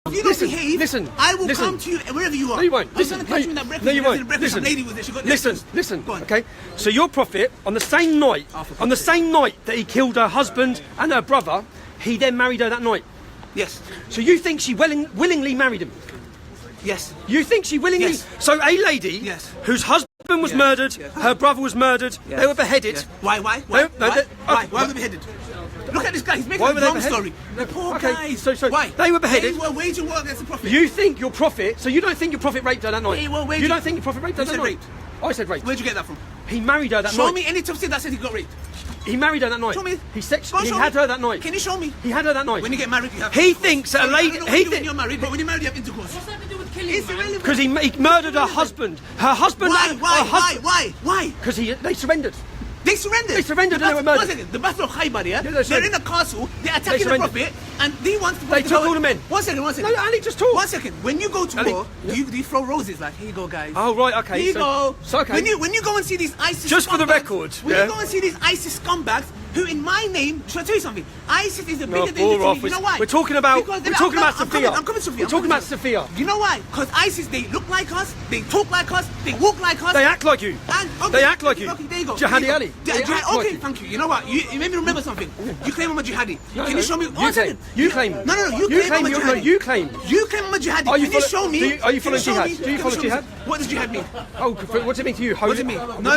If you don't behave, I will come to you wherever you are. No, you won't. I'm going to catch you in that breakfast. No, you won't. Listen, lady with it. She got listen. Okay. So your prophet, on the same night, that he killed her husband and her brother, he then married her that night. Yes. So you think she willingly married him? Yes. You think she willingly? Yes. So a lady whose husband was murdered, her brother was murdered, they were beheaded. Why? Why were they beheaded? Look at this guy, he's making a wrong story. The poor guy. So why? They were beheaded. They were waging war against the prophet. You think your prophet, so you don't think your prophet raped her that night? They were waging. You don't think your prophet raped her that night? Raped. I said raped. Where'd you get that from? He married her that night. Show me any tafsir that said he got raped. He married her that night. Show me. He had her that night. Can you show me? He had her that night. When you get married, you have. He thinks that a lady. When you're married, but when you're married, you have intercourse. What's that to do with killing? Because he murdered her husband. Her husband. Why? Because they surrendered. They surrendered. They surrendered and they were murdered. 1 second. The Battle of Khaybar, yeah? They're in a castle, they're attacking the prophet, and they want to... They took all the men. 1 second. No, Ali, just talk. 1 second. When you go to war, do you throw roses like, here you go, guys. Oh, right, okay. Here you go. So, okay. When you go and see these ISIS just for the record, when you go and see these ISIS scumbags, who in my name, should I tell you something? ISIS is the biggest danger to me. You know why? We're talking about Sophia. I'm coming, Sophia. We're talking about Sophia. You know why? Because ISIS, they look like us, they talk like us, they walk like us. They act like you. They act like you. Okay, there you go. Jihadi Ali. Okay, thank you. You know what? You made me remember something. You claim I'm a jihadi. Can you show me? You claim. No. You claim I'm a jihadi. You claim. You claim I'm a jihadi. Can you show me? Are you following jihad? Do you follow jihad? What does jihad mean? Oh, what does it mean to you? What does it mean? No. What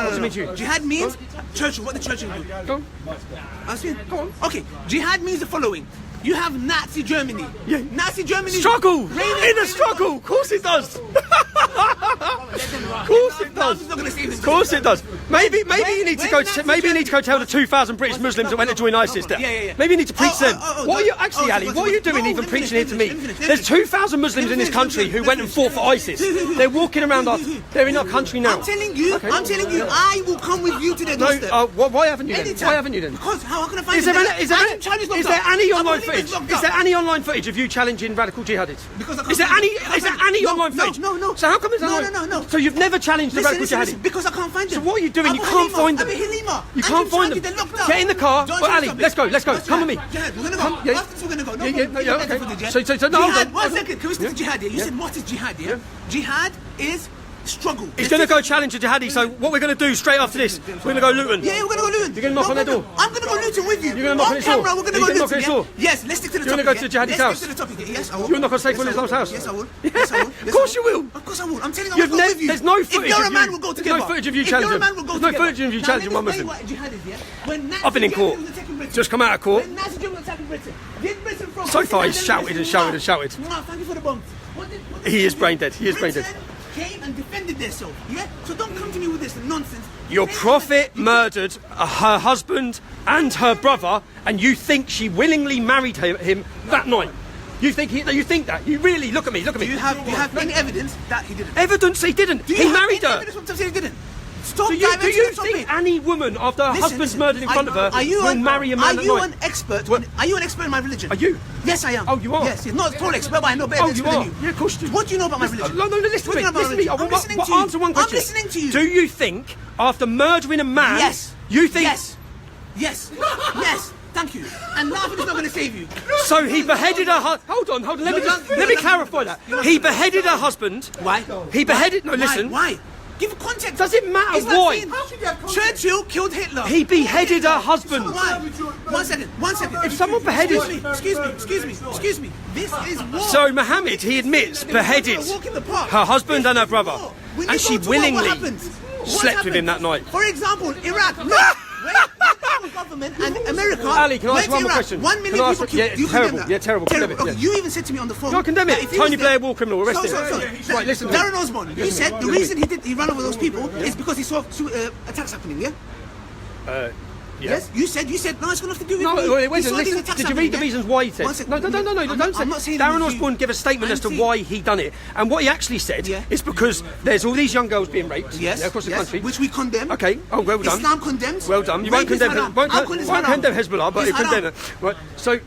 does it mean to you? Jihad means Churchill. What did Churchill do? Go on. Go on. Okay. Jihad means the following. You have Nazi Germany. Yeah. Nazi Germany. Struggle. In a struggle. Of course it does. Of course it does. Of course it does. Maybe you need to go. Maybe you need to go tell the 2,000 British Muslims that went to join ISIS. Yeah. Maybe you need to preach to them. What are you actually, Ali? What are you doing even preaching here to me? There's 2,000 Muslims in this country who went and fought for ISIS. They're walking around us. They're in our country now. I'm telling you. I will come with you to their doorstep. No. Why haven't you then? Why haven't you then? Because how can I find? Is there any online footage? Is there any online footage of you challenging radical jihadists? Is there any online footage? No. So how come there's no? So you've never challenged the radical jihadists? Because I can't find them. So what are you doing? You can't find them. You can't find them. Get in the car. Well, Ali, let's go. Come with me. We're gonna go. After we're gonna go. Yeah, okay. So no. Jihad. 1 second. Can we stick to jihad here? You said what is jihad? Yeah. Jihad is struggle. He's going to go challenge a jihadi, so what we're going to do straight after this, we're going to go Luton. Yeah, we're going to go Luton. You're going to knock on their door? I'm going to go Luton with you. You're going to knock on his door? On camera, we're going to go Luton, yeah? Yes, let's stick to the topic. You're going to go to the jihadi's house? Let's stick to the topic. Yes, I will. You'll knock on Saif al-Islam's house? Yes, I will. Yes, I will. Of course you will. Of course I will. I'm telling you, I'll go with you. There's no footage of you. If you're a man, we'll go together. There's no footage of you challenging. If you're a man, we'll go together. No footage of you challenging one Muslim. I've been in court. Just come out of court. So far he's shouted and shouted and shouted. Thank you for the bomb. He is brain dead. He is brain dead. Came and defended themselves. Yeah? So don't come to me with this nonsense. Your prophet murdered her husband and her brother, and you think she willingly married him that night. You think that? You really look at me. Do you have any evidence that he didn't? Evidence he didn't. He married her. Evidence from he didn't. Stop. Do you think any woman after her husband's murdered in front of her will marry a man at night? Are you an expert? Are you an expert in my religion? Are you? Yes, I am. Oh, you are? Yes, not a total expert, but I know better than you. Yeah, of course you do. What do you know about my religion? No, listen to me. Listen to me. I'm listening to you. Answer one question. I'm listening to you. Do you think after murdering a man, yes, you think... Yes. Thank you. And nothing is not going to save you. So he beheaded her husband. Hold on. Let me clarify that. He beheaded her husband. Why? He beheaded... No, listen. Why? Give context. Does it matter why? Churchill killed Hitler. He beheaded her husband. Why? 1 second. If someone beheaded... Excuse me. This is war. So Mohammed, he admits, beheaded her husband and her brother. And she willingly slept with him that night. For example, Iraq. Government and America. Ali, can I ask one more question? 1 million people killed. Yeah, terrible. Okay, you even said to me on the phone. No, condemn it. Tony Blair, war criminal, arrest him. Right, listen. Darren Osborne, you said the reason he ran over those people is because he saw attacks happening. Yeah. Yes, you said no, it's got nothing to do with me. Wait, listen. Did you read the reasons why he said? No, don't say. Darren Osborne gave a statement as to why he done it, and what he actually said is because there's all these young girls being raped across the country, which we condemn. Okay, well done. Islam condemns. Well done. You won't condemn Hezbollah, but you condemn it. Right. So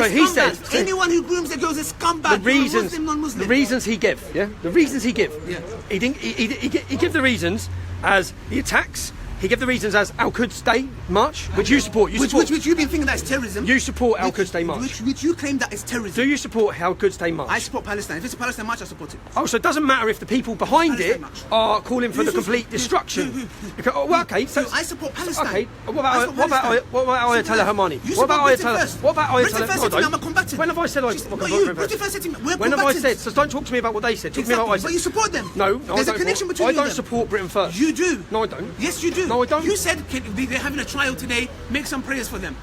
he said anyone who grooms their girls is scumbag. The reasons he gave. Yeah. The reasons he give. Yeah. He gave the reasons as he attacks He gave the reasons as Al-Quds Day March, which you support. Which you've been thinking that is terrorism. You support Al-Quds Day March. Which you claim that is terrorism. Do you support Al-Quds Day March? I support Palestine. If it's a Palestine march, I support it. Oh, so it doesn't matter if the people behind it are calling for the complete destruction. Okay, so I support Palestine. Okay, what about Ayatollah Khamenei? What about Ayatollah? I'm a combatant. When have I said I'm a combatant? When have I said? So don't talk to me about what they said. Talk to me about what I said. But you support them. No, there's a connection between you and them. I don't support Britain first. You do. No, I don't. Yes, you do. No, I don't. You said they're having a trial today. Make some prayers for them.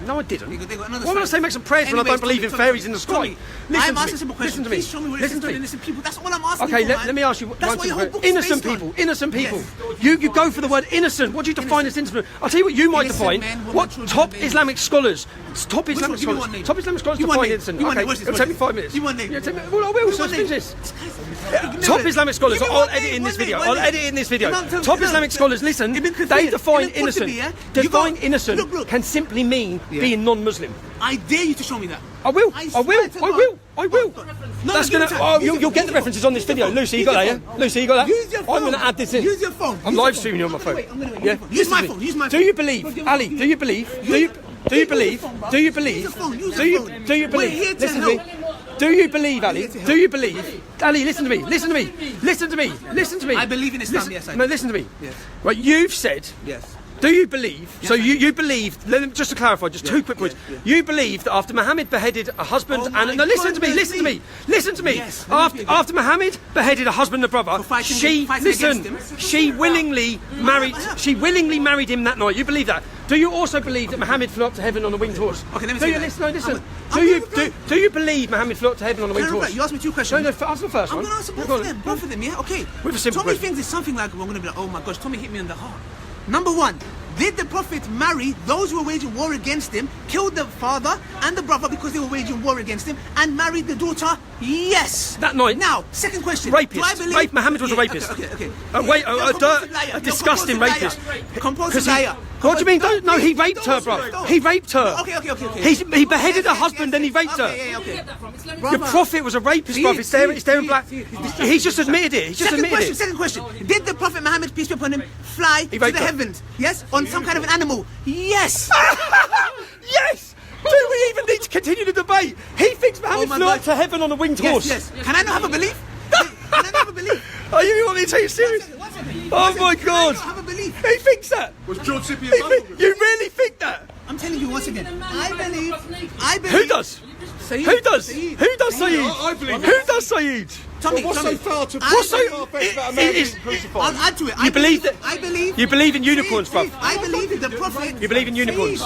No, I didn't. They got another Why would I say make some prayers when I don't believe in fairies in the sky? I'm asking a simple question. Please show me where it says innocent people. That's all I'm asking. Okay, let me ask you one simple question. Innocent people. Innocent people. You go for the word innocent. What do you define as innocent? I'll tell you what you might define. What top Islamic scholars define innocent. Okay, it'll take me 5 minutes. You want name? Well, I will. So finish this. Top Islamic scholars. I'll edit in this video. Top Islamic scholars. Listen. They define innocent. Define innocent can simply mean being non-Muslim. I dare you to show me that. I will. That's gonna. Oh, you'll get the references on this video. Lucy, you got that? Yeah. Lucy, you got that? Use your phone. I'm gonna add this in. Use your phone. I'm live streaming you on my phone. Yeah. Use my phone. Use my phone. Do you believe, Ali? Do you believe? Do you believe? Do you believe? Do you believe? Listen to me. Do you believe, Ali? Do you believe? Ali, listen to me. Listen to me. Listen to me. Listen to me. I believe in Islam. Yes, I do. No, listen to me. Yes. Right, you've said. Yes. Do you believe? Yes, so you believe? Just to clarify, just 2 quick points. Yeah. You believe that after Muhammad beheaded a husband listen to me. Listen to me. Yes, after Muhammad beheaded a husband and a brother, she willingly married him that night. You believe that? Do you also believe that Muhammad flew up to heaven on a winged horse? Okay, let me say that. Listen. Do you believe Muhammad flew up to heaven on a winged horse? You asked me 2 questions. No, answer the first one. I'm going to answer both of them. Yeah, okay. With a simple Tommy thinks it's something like, I'm going to be like, oh my gosh, Tommy hit me in the heart. Number 1, did the Prophet marry those who were waging war against him, killed the father and the brother because they were waging war against him, and married the daughter? Yes. That night. Now, second question. Rapist. Muhammad was a rapist. Okay. A disgusting rapist. Compulsive liar. What do you mean? No, he raped her, bro. He raped her. Okay. He beheaded her husband, then he raped her. Okay. The Prophet was a rapist, bro. It's there in black. He's just admitted it. Second question. Did the Prophet Muhammad, peace be upon him, fly to the heavens? Yes? On some kind of an animal? Yes. Yes. Do we even need to continue the debate? He thinks Muhammad flew up to heaven on a winged horse. Yes. Can I not have a belief? Oh, you want me to take you serious? Oh my God! Have a belief. He thinks that. Was George Sippian You really think that? I'm telling you once again. I believe. Who does? Saeed. Who does? Who does Saeed? I believe. Who does Saeed? Tommy, what's so far to What's so? about a man being crucified? I'll add to it. You believe that? I believe. You believe in unicorns, bruv. I believe the Prophet. You believe in unicorns.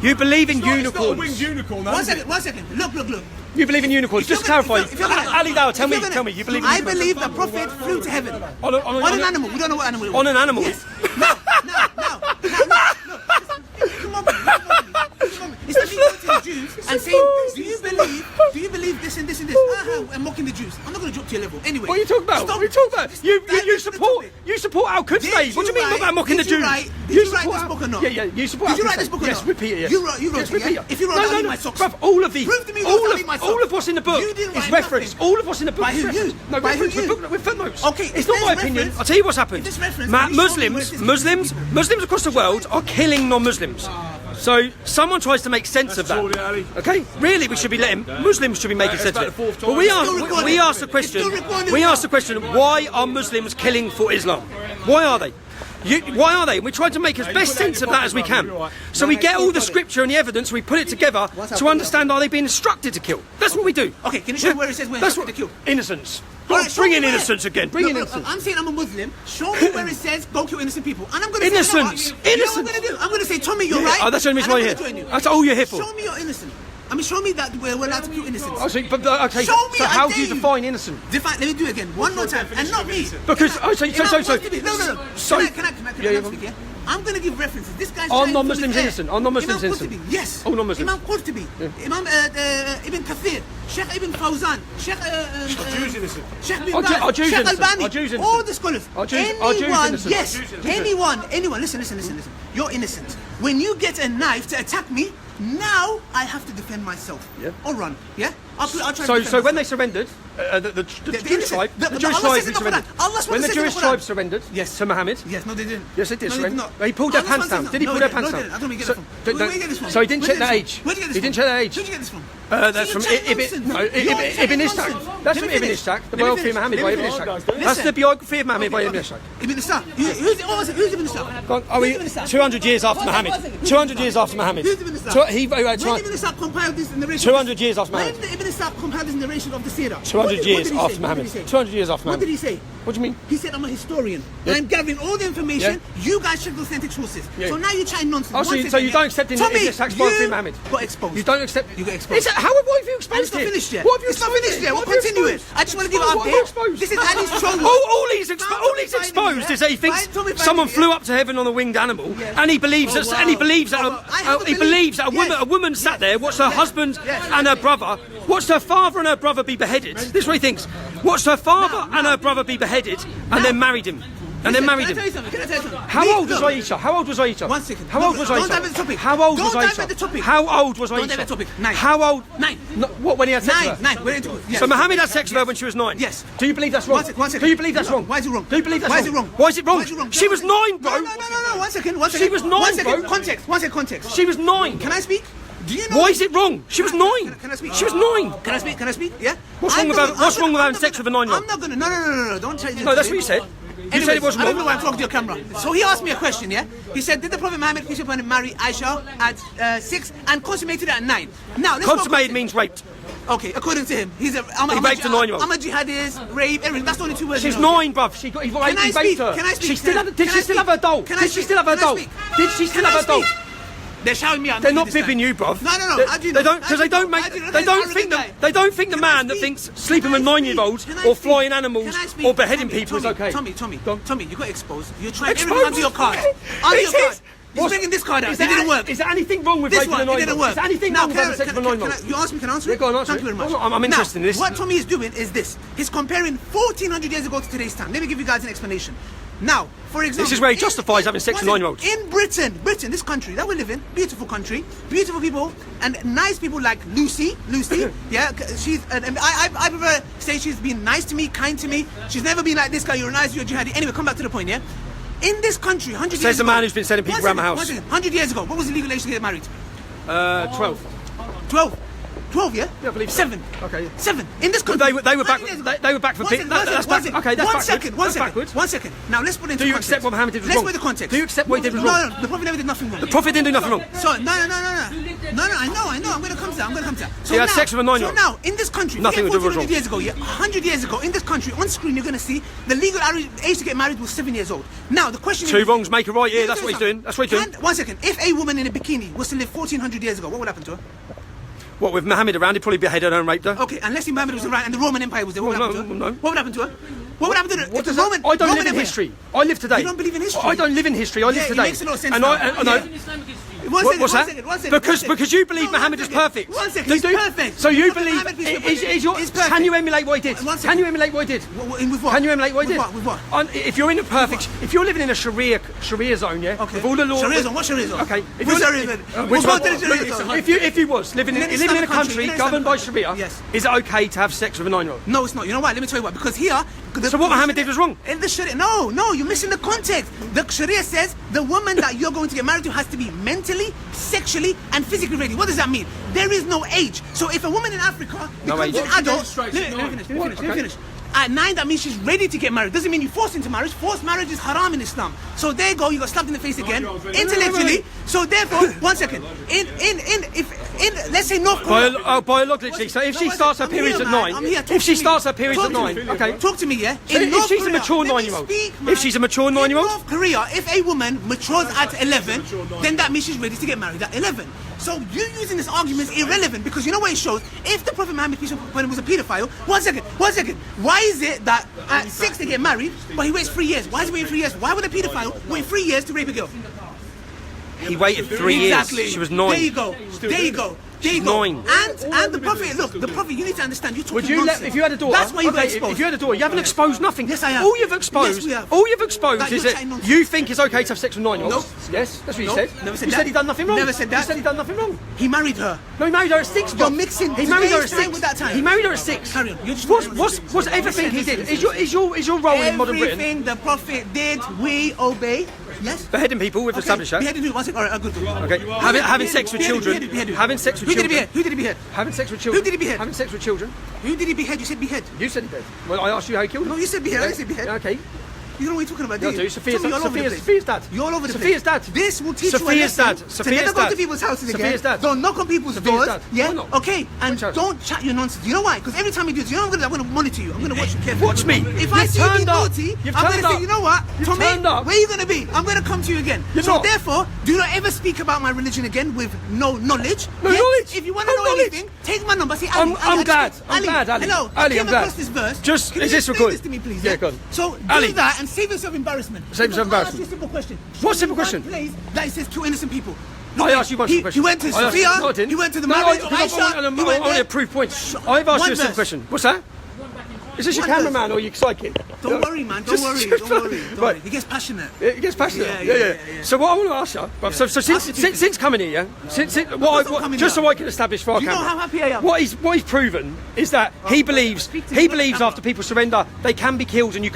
You believe in It's not a unicorns. winged unicorn, though, One is it? second. Look. You believe in unicorns. Just clarify. Ali Dawah, tell me. You believe in I unicorns? believe the Prophet flew to heaven On an animal. We don't know what animal it was. On an animal. Yes. Now. Come on. It's like me going to the Jews and saying, do you believe this and this and this? And mocking the Jews. I'm not going to drop to your level. Anyway. What are you talking about? Stop. What are you talking about? You support Al-Quds Day. What do you mean about mocking the Jews? Did you write this book or not? Yeah. You support. Did you write this book or not? Yes, repeat it. Yes. You wrote it. Yeah? If you wrote it, I'll leave my socks. Bruv, all of the Prove to me I'll leave my socks. all of what's in the book You didn't is write referenced. nothing. All of what's in the book By is who? referenced. You? No, By reference who? with footnotes. Okay, It's not my opinion. I'll tell you what's happened. If this reference, Muslims across the world are killing non-Muslims. So someone tries to make sense of that. Ali. Okay, really, we should be letting Muslims should be making sense of it. But we ask the question: why are Muslims killing for Islam? Why are they? Why are they? We try to make as best sense of that as we can. So we get all the scripture and the evidence, we put it together to understand, are they being instructed to kill? That's what we do. Okay, can you show me where it says we're instructed to kill? Innocence. Alright, Bring show in me where. innocence again. Bring in innocence. I'm saying I'm a Muslim. Show me where it says go kill innocent people. And I'm going to say, Innocence. You know what I'm going to do? I'm going to say, Tommy, you're right. Oh, that's the only reason why you're here. That's all you're here for. Show me you're innocent. I mean, show me that we're allowed to kill innocents. Oh, so, okay. Show me, so how I do you dare you. define innocent? Let me do it again. One more time. And not me. Because No. So Can I speak here? I'm going to give references. This guy's Are trying non-Muslims to innocent? Are non-Muslims Imam innocent? Qurtubi, yes. All non-Muslims. Imam Qurtubi, Imam Ibn Kathir, Sheikh Ibn Fawzan, Sheikh Jews innocent. Sheikh Bin Are Baz, Jews Sheikh innocent? Albani, Are Jews innocent? all the scholars. Are Jews Anyone, innocent? yes. Anyone. Listen. You're innocent. When you get a knife to attack me, now I have to defend myself. Yeah. Or run. Yeah? I'll try. So when they surrendered, the Jewish tribe, the Jewish tribe surrendered. When the Jewish tribe surrendered to Muhammad. Yes, no, they didn't. Yes, they did. No, they did not. He pulled their pants down. Did he pull their pants down? I don't know where you get it from. Where you get this from? So he didn't check their age. Where'd you get this from? He didn't check their age. Where'd you get this from? That's from Ibn Ishaq. That's from Ibn Ishaq, the biography of Muhammad by Ibn Ishaq. That's the biography of Muhammad by Ibn Ishaq. Ibn Ishaq. Who's Ibn Ishaq? 200 years after Muhammad. 200 years after Muhammad. Who's Ibn Ishaq? He When Ibn Ishaq compiled this narration. 200 years after When Muhammad. Ibn Ishaq compiled this narration of the Seerah. 200 years after Muhammad. Muhammad. 200 years after What Muhammad. did he say? What do you mean? He said, I'm a historian. I'm gathering all the information. You guys check the authentic sources. So now you're chatting nonsense. Oh, so you don't accept Ibn Ishaq's biography of Muhammad? Got exposed. You don't accept. You got exposed. How have you exposed It's not it? finished yet. What have you It's not finished yet. We'll continue it. I just want to give an update. This is Ali's troll. All he's exposed is that he thinks someone flew up to heaven on a winged animal, and he believes that a woman sat there, watched her husband and her brother, watched her father and her brother be beheaded. This is what he thinks. Watched her father and her brother be beheaded, and then married him. And then married him. Can I tell you something? How old was Aisha? How old was Aisha? 1 second. How old was Aisha? Don't dive into the topic. How old was Don't dive Aisha? into the topic. How old was Aisha? Don't dive into the topic. 9. How old? 9. No, what, when he had sex with her? 9. We're into it. Yes. So Muhammad had sex with her when she was 9? Yes. Do you believe that's wrong? 1 second. Do you believe that's wrong? Why is it wrong? Do you believe that's Why wrong? is it wrong? Why is it wrong? Why is it wrong? She was 9, bro. No. 1 second. 1 second. She was 9, 1 second. bro. Context. 1 second. Context. She was 9. Can I speak? Do you know? Why is it wrong? She was 9. Can I speak? She was 9. Can I speak? Can I speak? Yeah. What's wrong with having sex with a 9-year-old? I'm not gonna. No. Don't try. No, that's what you said. You said it wasn't I don't know wrong. why I'm talking to your camera. So he asked me a question, yeah? He said, did the Prophet Muhammad, peace be upon him, marry Aisha at 6 and consummated it at 9? Now, let's Consummated means raped. Okay, according to him, he raped a 9-year-old. I'm a jihadist, rape, everything. That's the only 2 words. She's 9, bruv. He raped her. Can I speak? Did she still have her doll? Did she still have her doll? Did she still have her doll? They're shouting me out. They're not bibbing you, bruv. No. They don't think the man that thinks sleeping with 9-year-olds or flying animals or beheading people is okay. Tommy, you got exposed. You're trying everything under your card. Under your card. He's bringing this card out. It didn't work. Is there anything wrong with raping a 9-year-old? It didn't work. Is there anything wrong with having sex with a 9-year-old? You asked me, can I answer it? Go on, answer Thank you very much. I'm interested in this. What Tommy is doing is this. He's comparing 1400 years ago to today's time. Let me give you guys an explanation. Now, for example, this is where he justifies having sex with 9-year-olds. In Britain, this country that we live in, beautiful country, beautiful people, and nice people like Lucy, yeah, she's. I prefer say she's been nice to me, kind to me. She's never been like this guy. You're nice, you're jihadi. Anyway, come back to the point, yeah. In this country, 100 years ago, says the man who's been sending people around my house. 100 years ago, what was the legal age to get married? 12. 12, yeah? Yeah, I believe 7. Okay. Yeah. 7. In this country. They were back. They were back for bit. That's backwards. One second. Now let's put it into context. Do you accept what Muhammad did was wrong? wrong? Let's put the context. Do you accept what he did was wrong? No. The Prophet never did nothing wrong. The Prophet didn't do nothing wrong. So no. I know. I'm going to come to that. So he had sex with a 9-year-old. So now, in this country, nothing was wrong. 100 years ago, yeah, 100 years ago, in this country, on screen, you're going to see the legal age to get married was 7 years old. Now the question is, 2 wrongs make a right. Yeah, that's what he's doing. That's what he's doing. 1 second. If a woman in a bikini was to live 1400 years ago, what would happen to her? What, with Muhammad around, he probably beheaded her and raped her? Okay, unless Muhammad was around and the Roman Empire was there, what would happen to her? No. What would happen to her? What would happen to her? What does that? I don't live in history. I live today. You don't believe in history? I don't live in history. I live today. It makes a lot of sense. And what's that? Because you believe Muhammad is perfect. 1 second. He's perfect. So you believe? Can you emulate what he did? Can you emulate what he did? With what? Can you emulate what he did? With what? If you're in a perfect, if you're living in a Sharia zone, yeah, okay. with all the laws. Sharia zone. What Sharia zone? Okay. If you was living in a country governed by Sharia, is it okay to have sex with a 9-year-old? No, it's not. You know why? Let me tell you why. Because here. So what Muhammad did was wrong. In the Sharia, no, you're missing the context. The Sharia says the woman that you're going to get married to has to be mentally, sexually, and physically ready. What does that mean? There is no age. So if a woman in Africa becomes an adult, let me finish. At 9, that means she's ready to get married. Doesn't mean you force into marriage. Forced marriage is haram in Islam. So there you go. You got slapped in the face again, intellectually. So therefore, 1 second. Let's say North Korea. Biologically. So if she starts her periods at 9, okay. Talk to me, yeah. If she's a mature 9-year-old, if she's a mature 9-year-old, in North Korea, if a woman matures at 11, then that means she's ready to get married at 11. So you using this argument is irrelevant because you know what it shows? If the Prophet Muhammad peace be upon him was a paedophile, 1 second. Why is it that at 6 they get married, but he waits 3 years? Why is he waiting 3 years? Why would a paedophile wait 3 years to rape a girl? He waited 3 years. Exactly. She was 9. There you go. There you go. There you go. 9. And the prophet, look, the prophet, you need to understand, you're talking Would you nonsense. let, if you had a daughter? That's why you got okay, exposed. if you had a daughter, you haven't exposed nothing. Yes, I have. All you've exposed, Yes, we have. all you've exposed That is you're that saying nonsense. you think it's okay to have sex with 9-year-olds. Nope. Yes, that's what you Nope. said. Never said you that. said he done nothing wrong. Never said that. You said he done nothing wrong. He married her. No, he married her at 6. You're mixing He married her at today's time 6. with that time. He married her at 6. Carry on. You're just What's everything he did? Is your role in modern Britain everything the prophet did, we obey. Yes. beheading people? We've established that. Beheaded who? One second. All right, good. Okay. Having sex with children. Having sex with Who did he children. behead? Who did he behead? Having sex with children. Who did he behead? Having sex with children. Who did he behead? You said behead. You said he did. Well, I asked you how he killed him. No, you said behead. I didn't say behead. Okay. You don't know what you're talking about, No, do do you? you? Sophia's Tommy, dad. you're all over the place. Sophia's dad. You're all over the place. Sophia's dad. This will teach you a Sophia's lesson dad. to Sophia's never go dad. to people's houses again. Sophia's dad. Don't knock on people's Sophia's doors. dad. Yeah. Why not? Okay. And Which house? don't chat your nonsense. You know why? Because every time you do this, you know I'm gonna monitor you. I'm gonna watch you carefully. Watch me. If I You've see you being turned up. naughty, You've I'm turned gonna say, up. you know what, You've Tommy, turned up. where are you gonna be? I'm gonna come to you again. You're so not. therefore, do not ever speak about my religion again with no knowledge. No Yeah? knowledge. If you want to No know knowledge. anything, take my number. Say, I'm glad. I'm Ali. glad, Ali. Hello. Ali, I I'm came glad. across this verse. Just- Can is you this explain recorded? this to me, please? Yeah, go on. So do Ali. that and save yourself embarrassment. Save yourself Because I'll ask embarrassment. you a simple question. What Show simple me question? one place that it says kill innocent people. I asked you one simple question. He went to I asked- Sophia. No, I didn't. He went to the No, marriage of I Aisha. want to prove points. I've asked you a simple verse. question. What's that? Is this your One verse. cameraman or your sidekick? Don't worry, man. Don't worry. Don't worry. Don't worry. He gets passionate. It gets passionate. Yeah. So what I want to ask you, bruv, so since coming here, just so I can establish for our You know camera, how happy I am. what he's proven is that he believes after people surrender they can be killed and you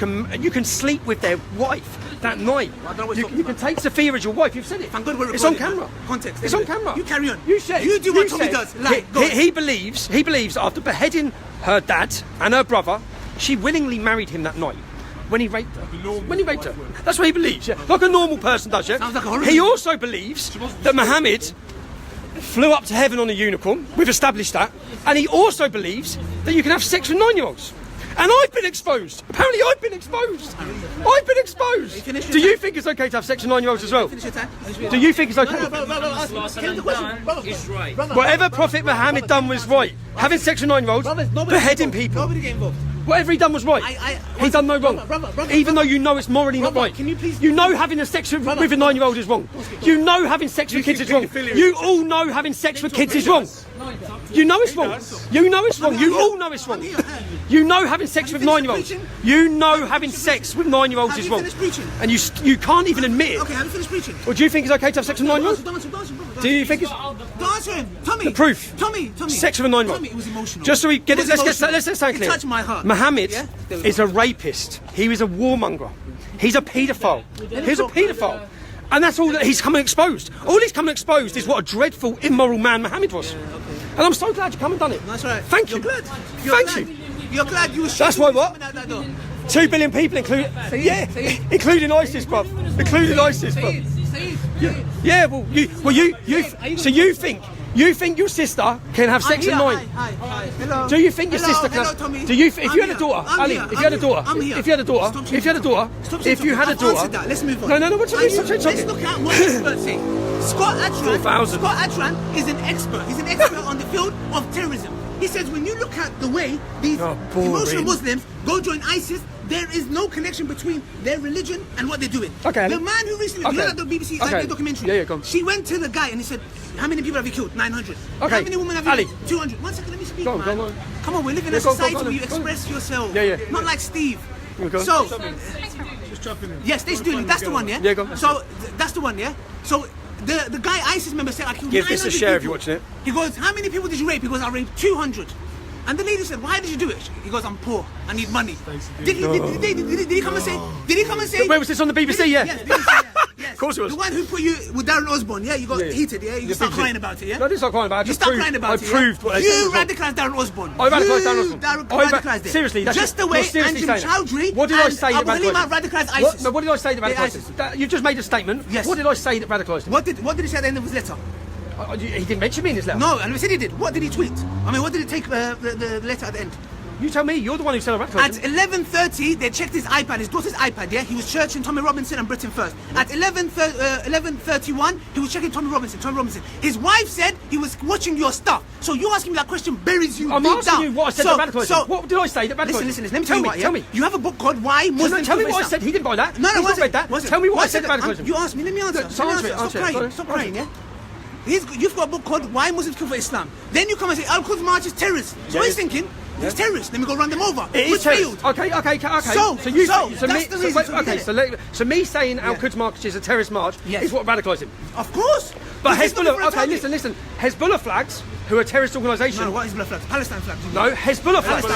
can sleep with their wife that night. I don't know what You you're talking can about. take Sophia as your wife. You've said it. Thank God we're It's on recording, camera. man. Context. It's Anyway. on camera. You carry on. You said. You do what Tommy does. Like, go on. He believes that after beheading her dad and her brother, she willingly married him that night. When he raped her. That's what he believes, yeah. Like a normal person does, yeah. Sounds like a horrible. He also believes that Muhammad flew up to heaven on a unicorn. We've established that. And he also believes that you can have sex with 9-year-olds. And I've been exposed. Apparently I've been exposed. finished Do your you think it's okay to have sex with 9-year-olds as well? Finish your time. Do you think it's okay? Is right. Whatever Prophet Muhammad done was right. Having sex with 9-year-olds, beheading people. Nobody get involved. Whatever he done was right. He done no wrong. Brother, Even though you know it's morally not Brother, right. can you please- You know having a sex with a 9-year-old is wrong. You know having sex with kids is wrong. You all know having sex with kids is wrong. You know it's wrong. You know it's wrong. You all know it's wrong. You know having sex with 9-year-olds. You know having sex with 9-year-olds Have is you wrong. finished preaching? And you can't even admit it. Okay, have you finished preaching? Or do you think it's okay to have sex with 9-year-olds? Don't answer, brother. Do you think it's Don't answer him. Tommy. The proof. Tommy. sex with a 9-year-old? Tommy, it was emotional. Just so we get It it, was let's emotional. sound clear. It touched my heart. Muhammad Yeah? There we is go. a rapist. He was a warmonger. He's a paedophile. He's a paedophile. And that's all that he's come and exposed. All he's come and exposed is what a dreadful, immoral man Muhammad was. And I'm so glad you come and done it. That's right. Thank you. You're glad. Thank you. You're glad you were That's why what? coming out that door. 2 billion people, including Say it. including ISIS, bruv. Including ISIS, bruv. Say it. Yeah, so you think your sister can have sex with 9? Hi. Hello. Do you think your Hello, sister can hello, have? Tommy. Do you? If I'm you had a here. daughter, I'm Ali, here. if you had a daughter, I'm here. if you had a daughter, Stop if you had a daughter, Stop if you had a I've answered daughter, that. Let's move on. No, what's Let's talking? look at what experts say. Scott Atran. 4,000. Scott Atran is an expert. He's an expert on the field of terrorism. He says when you look at the way these Oh, boring. emotional Muslims go join ISIS, there is no connection between their religion and what they're doing. Okay, Ali. The man who recently, you know that the BBC Okay. documentary. Yeah, go on. She went to the guy and he said, "How many people have you killed? 900. Okay. How many women have you Ali. killed? 200. One second, let me speak, Go on, man. go on. Come on, we live in Yeah, a go on, society go on, where you go on. express yourself. Yeah. Not like Steve. Go on. So, Just chuffing him. yes, they do. That's the one, yeah? Yeah, go on. So, that's the one, yeah? So, the guy, ISIS member, said, I killed Give this a 900 share if people. you're watching it. He goes, how many people did you rape? He goes, I raped 200. And the lady said, why did you do it? He goes, I'm poor. I need money. Did he come and say? Did he come and say? Where was this on the BBC? Yeah. Yes, BBC, yeah. Yes. Of course it was. The one who put you with Darren Osborne, yeah? You got heated, yeah? You start crying about it, yeah? No, I didn't start crying about it. I You just start proved, crying about I it. proved yeah? what they said You was wrong. radicalised Darren Osborne. I radicalised You Darren Osborne. radicalised him. Seriously, that's just the way Anjem Chowdhury What did I and say that Abu Halima radicalised radicalised him? ISIS. No, what did I say that radicalised ISIS. him? You've just made a statement. Yes. What did I say that radicalised him? What did he say at the end of his letter? He didn't mention me in his letter. No, and we said he did. What did he tweet? I mean, what did he take the letter at the end? You tell me. You're the one who said radicalism. At 11:30, they checked his iPad, his daughter's iPad, yeah? He was searching Tommy Robinson and Britain First. At 11:31, he was checking Tommy Robinson. His wife said he was watching your stuff. So you asking me that question buries you I'm deep asking down. you what I said about radicalism. So, what did I say about radicalism? Listen, let me tell you what, Tell me. You have a book called Why Muslims Tell me Kill what I Islam. said. He didn't buy that. No, He's not read that. Tell me what I said about radicalism. You asked me, let me answer. So answer it, Stop crying, yeah? You've got a book called Why Muslims Kill for Islam. Then you come and say Al-Quds March is terrorist. So what he's thinking? It's terrorists. Let me go run them over. It is terrorist. Okay. So me saying Al-Quds March is a terrorist march is what radicalised him. Of course. But Hezbollah, okay, listen. Hezbollah flags, who are a terrorist organisation. No, what Hezbollah flags? Palestine flags. No, Hezbollah flags.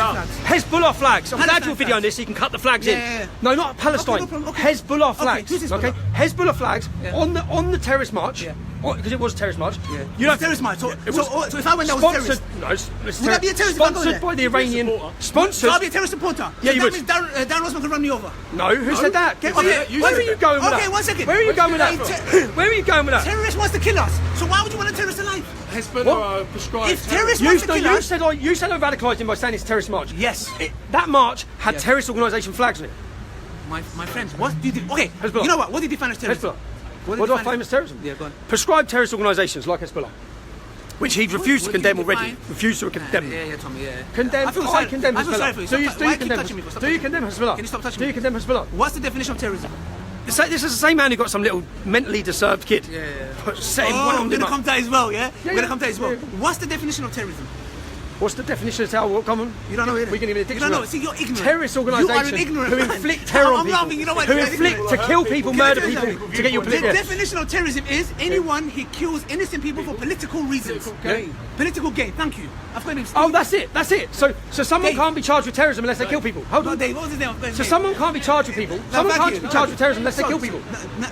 Palestine flags. I'm glad you're videoing this so you can cut the flags in. Yeah. No, not Palestine. Okay, no problem. Okay. Hezbollah flags. Okay, who's Okay, Hezbollah flags on the terrorist march. Yeah. Because it was a terrorist march. Yeah. You know, terrorist march. So if I went there was sponsored. terrorist. No, Would that be a terrorist if I go sponsored there? by the Iranian. So Sponsored. I'll be a terrorist supporter. Yeah, you that would. means Dan Rosman can run me over. No, who said that? Where are you going with that? Okay, 1 second. Where are you going with that? Where are you going with that? Terrorist wants to kill us. So why would you want a terrorist alive? Hezbollah prescribed. If terrorists want to kill us, You said I radicalised him by saying it's a terrorist march. yes. That march had terrorist organisation flags on it. My friends, what do you okay? Hezbollah. You know what? What did you define as terrorism? Hezbollah. What do I claim as terrorism? Yeah, go on. Prescribed terrorist organisations like Hezbollah, which he refused to What do you condemn already. define? Refused to condemn. Yeah, Tommy, yeah. Condemn. I feel I sorry. condemn I feel sorry for Hezbollah. you. Do you Keep condemn? touching me? Stop Do you touching condemn Hezbollah? Can you stop touching Do me? you condemn Hezbollah? What's the definition of terrorism? This is the same man who got some little mentally disturbed kid. Set him wound I'm him going to up. come to that as well, yeah? We're going to yeah. come to that as well. Yeah. What's the definition of terrorism? What's the definition of terror? Come on. You don't know it. We can give it a You dictionary. don't know. See, you're ignorant. Terrorist You are an organisation ignorant who man. inflict terror on I'm people. laughing, you know what? Who You're inflict ignorant. to kill people, Can I murder tell you people something? to get your The political. definition of terrorism is anyone who kills innocent people for political reasons. Political gain. Thank you. I've got him. Oh, that's it. So someone Dave. can't be charged with terrorism unless they kill people. Hold No, on. Dave, what was his name? So someone can't be charged with people. Someone thank can't you. be charged with terrorism unless they kill people.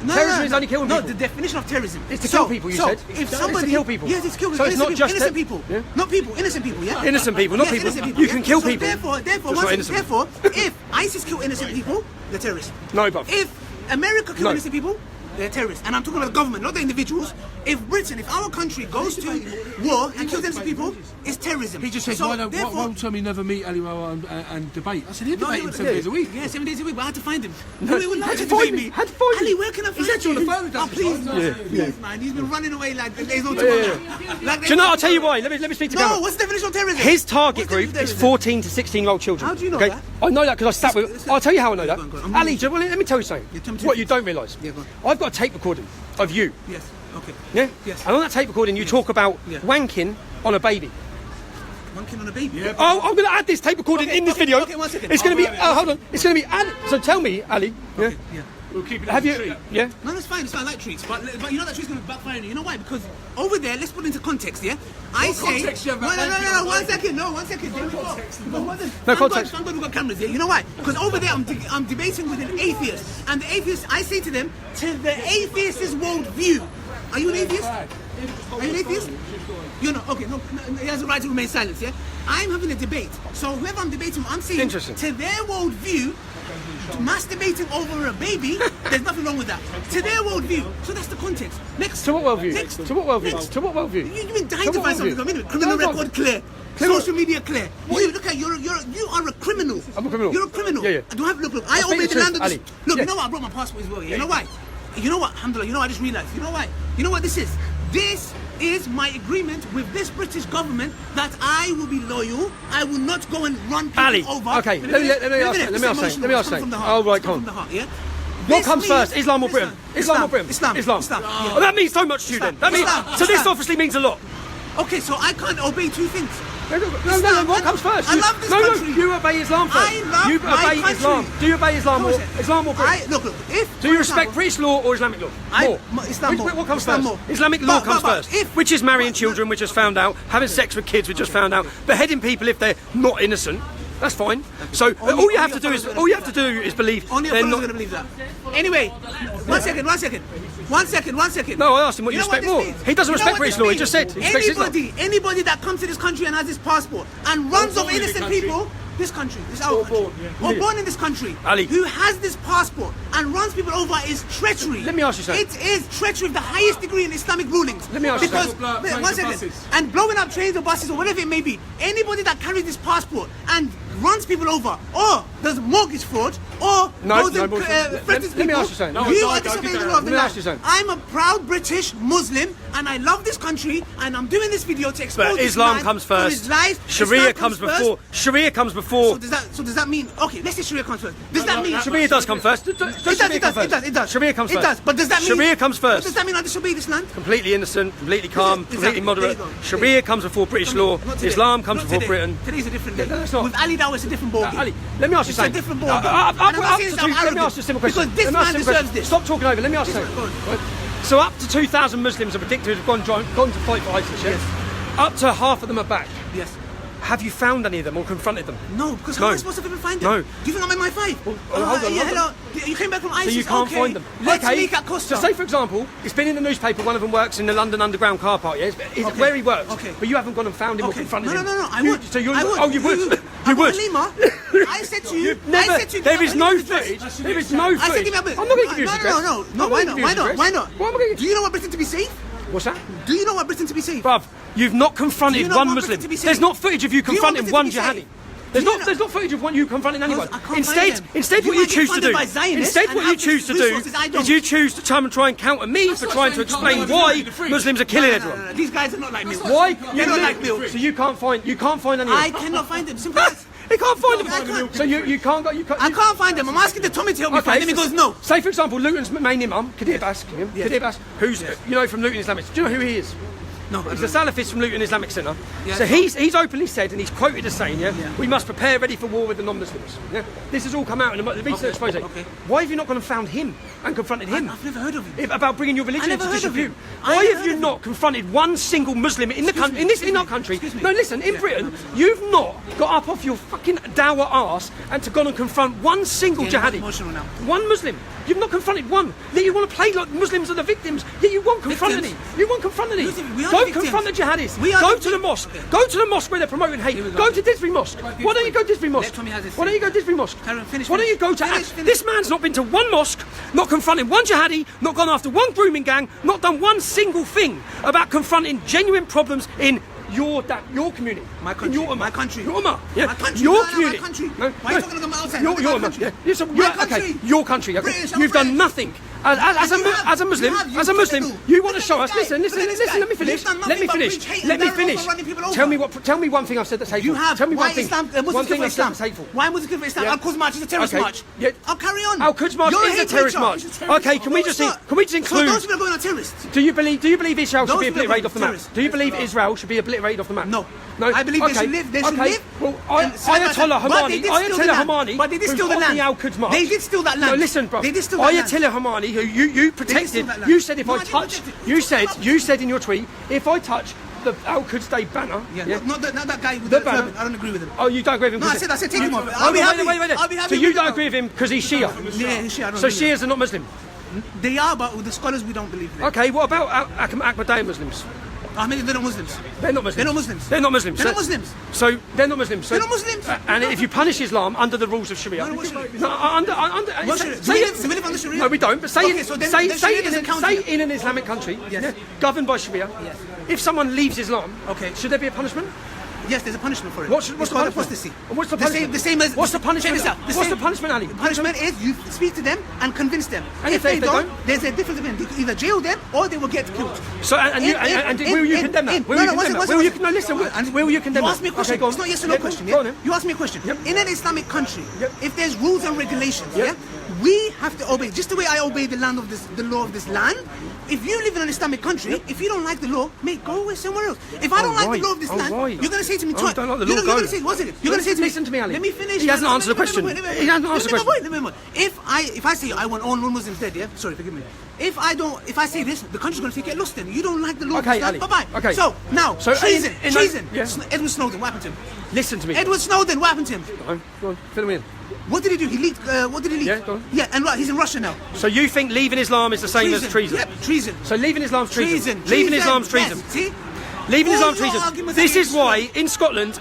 Terrorism is only killing No, people. the definition of terrorism It's to kill people, you said. If It's to somebody kill people. Yes, it's kill So it's not just innocent that- people. Yeah. Not people, innocent people, yeah? Innocent people, not Yes, people. innocent You can kill So people. Therefore, Just not innocent. if ISIS kill innocent people, they're terrorists. No, bruv. If America kill No. innocent people, they're terrorists. And I'm talking about the government, not the individuals. If Britain, if our country goes to war and kills innocent people, it's terrorism. He just said, So, why therefore- don't Tommy never meet Ali Rowe and debate? I said, he'll No, debate him 7 days a week. Yeah, 7 days a week, but I had to find him. No, We would like had to to find debate him, me. had to find Ali, him. where can I find He's actually you? on the phone with Oh, us. please, Yeah. please, man. He's been running away like there's no tomorrow. Like Do you know? I'll tell you why. Let me speak to No, Gavin. what's the definition of terrorism? His target What's the group is definition of 14 to 16-year-old children. How do you know okay? that? I know that because I sat with. I'll tell you how I know that. Go on, go on. Ali, well, let me tell you something. Yeah, tell me What two you don't realise. Yeah, go on. I've got a tape recording of you. Yes. Okay. Yeah. Yes. And on that tape recording, you talk about Yeah. wanking on a baby. One kid on a baby. Yeah. Oh, I'm going to add this tape recording Okay, in this okay, video. okay, 1 second. It's going to be. Oh, Hold on. It's going to be added. So tell me, Ali. Yeah. Yeah. We'll keep it Have as a you? treat. Yeah. No, that's fine. It's fine. I like treats, but you know that treat's going to backfire on you. You know why? Because over there, let's put it into context. Yeah. I What say. context you have about No. wanking on 1 baby? second. No, 1 second. No context. No context. Thank God we've got cameras here. You know why? Because over there, I'm debating with an atheist, and the atheist, I say to them, to the atheist's worldview. Are you an atheist? Are you an atheist? You know, okay, no, he has a right to remain silent, yeah? I'm having a debate. So whoever I'm debating with, I'm saying Interesting. to their worldview, masturbating over a baby, there's nothing wrong with that. To their worldview. So that's the context. Next. To what worldview? Next. To what worldview? Next. To what worldview? You've been dying To to what find worldview? something. I mean, criminal No, record clear. Clear what? Social media clear. You look at you are a criminal. I'm a criminal. You're a criminal. Yeah, yeah. I don't have look. I I'll obey speak the the land truth, of this. Ali. Look, Yeah. you know what? I brought my passport as well. Yeah? You know why? You know what? Alhamdulillah. You know I just realised. You know why? You know what this is? This is my agreement with this British government that I will be loyal. I will not go and run people Ali, over. okay, let me ask you. From the heart. Oh, right, It's come from on. the heart, yeah? What This comes means- first, Islam or Britain? Islam or Britain? Islam. Islam. Yeah. Oh, that means so much to you then. That means, Islam. so this Islam. obviously means a lot. Okay, so I can't obey two things. No, Islam. what comes first? I love this no, country. you obey Islam first. I love you my obey country. Islam. Do you obey Islam or Britain? Look. If Do you for respect example, British law or Islamic law? Islam more. What comes Islam first? more. Islamic law But- comes but first, if- which is marrying but- children, we just found out, having sex with kids, we just found out, beheading people if they're not innocent. That's fine. So all you have to do is believe Only a they're fool's not. going to believe that. Anyway, one second. No, I asked him what you know respect this more. means? He doesn't You know respect what British this law. He means? just said he respects Islam. Anybody that comes to this country and has this passport and runs off innocent people, this country, this our country, or born in this country, Ali. who has this passport and runs people over is treachery. Let me ask you something. It is treachery of the highest degree in Islamic rulings. Let me ask you because, something. one second, and blowing up trains or buses or whatever it may be, anybody that carries this passport and runs people over, or does mortgage fraud, or No, goes no, and let threatens me people, ask you something. you No, are don't disobeying do the that. law of the Let me ask you land. something. I'm a proud British Muslim, and I love this country, and I'm doing this video to expose But this Islam man comes for first. his lies. Sharia Islam comes first. before. Sharia comes before. So does that mean, okay, let's say Sharia comes first. Does that mean Sharia does come first. It does. Sharia comes first. It does. But does that mean Sharia comes But first? does that mean I disobey this land? Completely innocent, completely calm, Exactly. completely moderate. There you go. Sharia comes before British law. Not today. Islam comes Not before today. Britain. Today's a different day. No, it's not. With Ali Dawah, it's a different ballgame. Ali, let me ask you It's a something. different ballgame. Up And I'm not to saying two, that I'm let me arrogant, ask you a simple question. because this Let me ask man you a simple deserves question. this. Stop talking over. Let me ask you Yes, something. go on. Right. So up to 2,000 Muslims are predicted to have gone to fight for ISIS. Yeah? Yes. Up to half of them are back. Yes. Have you found any of them or confronted them? No, because how No. am I supposed to even find them? No. Do you think I'm in my five? hold on. Hello. You came back from ISIS. So you can't okay. find them. Let's Okay. meet at Costa. So say for example, it's been in the newspaper. One of them works in the London Underground car park. Yeah, it's Okay. where he works. Okay. But you haven't gone and found him or Okay. confronted No, him. I You- would. So you're. I would. Oh, you would. You Abu would. Halima, I said to you. You've never. I said to you. There is no I footage. There is no said, footage. give me a bit. I'm not going to give you his address. No. I'm not Why gonna not? give you Why his not? address. Why not? Why am I going to Do give you know what Britain to be safe? What's that? Do you know what Britain to be safe? Bruv, you've not confronted Do you know one what Muslim. Britain to be safe? There's not footage of you Do you want confronting Britain one to be jihadi. safe? There's Do you not. There's not footage of you confronting anyone. I can't find them. Instead, You what you might get choose to funded do. by Zionists Instead, and what you have choose to these do resources I don't. is you choose to try and counter me for what trying I'm to saying, explain can't why find the fridge. Muslims are killing No, everyone. These guys are not like me. Why? They're not like milk. So you can't find any. I cannot find them. Simple as. He can't find I them. can't. So you can't go. You can't. I can't find them. I'm asking the Tommy to help me find them. He goes, no. Say for example, Luton's main imam, Kadir Bass, Kadir Bass, who's you know from Luton Islamic. Do you know who he is? No, I He's a don't know. Salafist from Luton Islamic Centre. Yeah. So he's openly said, and he's quoted as saying, we must prepare ready for war with the non-Muslims. Yeah? This has all come out in the recent expose. Okay. Why have you not gone and found him and confronted him? I've never heard of him. About bringing your religion I into never heard of disrepute. him. I Why never have heard you of not confronted one single Muslim in the country, in our country? Excuse me. No, listen, in Britain, you've not got up off your fucking Dawah arse and to go and confront one single Getting jihadi. emotional now. One Muslim. You've not confronted one. Yet you want to play like Muslims are the victims. Yet you won't confront any. Victims? You won't confront any. Listen, we are Go the victims. confront the jihadis. We are Go the to the mosque. Okay. Go to the mosque where they're promoting hate. we go. Go to Disbury Mosque. Why don't you go to Disbury Mosque? Let Tommy have his Why don't you go to Disbury Mosque? Karen, finish, Why don't you finish. go to Finish, Ash? finish. This man's not been to one mosque, not confronted one jihadi, not gone after one grooming gang, not done one single thing about confronting genuine problems in your community. My country. In your ummah. My country. Your ummah. Yeah. My country. Your No, my community. country. No, Why are you talking about outside? Your My ummah. country. Yeah. Yes, My okay. country. Your country. Okay. British, I'm You've done British. nothing. As a Muslim, you as a Muslim, typical. you want to Look show at us. this guy. Listen. Look at this guy. Let me finish. He's done Let me nothing but finish. preach hate Let and me barrel finish. over running people over. Tell me one thing I've said that's hateful. You have. Tell me Why one thing. Islam? One Muslims thing for I've said Islam. that's hateful. Why Muslims for Islam? Yeah. Al-Quds March is a terrorist Okay. march. Yeah. I'll carry on. Al-Quds March You're is a hate terrorist preacher. march. It's a terrorist Okay, march. can we No, just it's not. include? So those people are going on terrorists. Do you believe Israel should Those be people are obliterated off the map? terrorists. Do you believe Israel should be obliterated off the map? No. No. I believe they Okay. should live. They should Okay. live. Well, And Ayatollah but they Khamenei. did steal the land. Khamenei. But they did who's steal the on land. the Al-Quds March. They did steal that land. No, listen, bro. They did steal that land. Ayatollah Khamenei, who you protected. steal that land. You said if No, I I didn't touch, protect it. you said in your tweet, if I touch the Al-Quds Day banner. Yeah. Not that guy with The the banner. turban. I don't agree with him. Oh, you don't agree with him? No, I 'cause said take him off. Oh, I'll be happy. wait. I'll be happy. So you with don't him. agree with him because he's Shia? Yeah, he's Shia. I don't So agree with Shias are not Muslim. him. They are, but with the scholars we don't believe them. Okay, what about Ahmadiyya Muslims? I mean, they're not Muslims. They're not Muslims. They're not Muslims. They're not Muslims. They're not Muslims. So they're not Muslims. So, They're not Muslims. And if you punish Islam under the rules of Sharia, No, what Sharia? no, under What Sharia? say Do we it- live- do we live under Sharia? No, we don't. But say Okay, it- so then say Sharia in doesn't an- count say here. in an Islamic country, Yes. governed by Sharia, Yes. if someone leaves Islam, Okay. should there be a punishment? Yes, there's a punishment for it. What's It's the called punishment? apostasy. What's the The punishment? same as. What's the punishment? Check this out. What's the punishment, Ali? The punishment is you speak to them and convince them. And if they don't, there's a difference between they could either jail them or they will get killed. So and will you condemn that? Will you condemn that? Will you no listen? Will you condemn You that? ask me a question. Okay, go on. It's not yes or no Yeah, question. Go Yeah? on, then. You ask me a question. Yep. In an Islamic country, Yep. if there's rules and regulations, Yep. yeah, we have to obey. Just the way I obey the law of this land. If you live in an Islamic country, if you don't like the law, mate, go away somewhere else. If I don't like the law of this land, you're going to say to me, Oh, don't like the law, you're go. going to say, what's it? You're going to say to me, Listen to me, Ali. Let me finish. He hasn't answered the Let me- question. let me- He hasn't answered the question. Let me. If I say I want all non-Muslims dead, yeah, sorry, forgive me. If I say this, the country's going to get lost. Then you don't like the law of Okay, this land. Ali. Bye bye. Okay. So now, treason. Yeah. Edward Snowden, what happened to him? Listen to me. Edward Snowden, what happened to him? Go on, fill me in. What did he do? He leaked. What did he leak? Yeah, go on. Yeah, and he's in Russia now. So you think leaving Islam is the same as treason? Yep, treason. So leaving Islam's treason. Treason. Leaving Islam's treason. Yes. See? Leaving All Islam's your treason. arguments This are is why in Scotland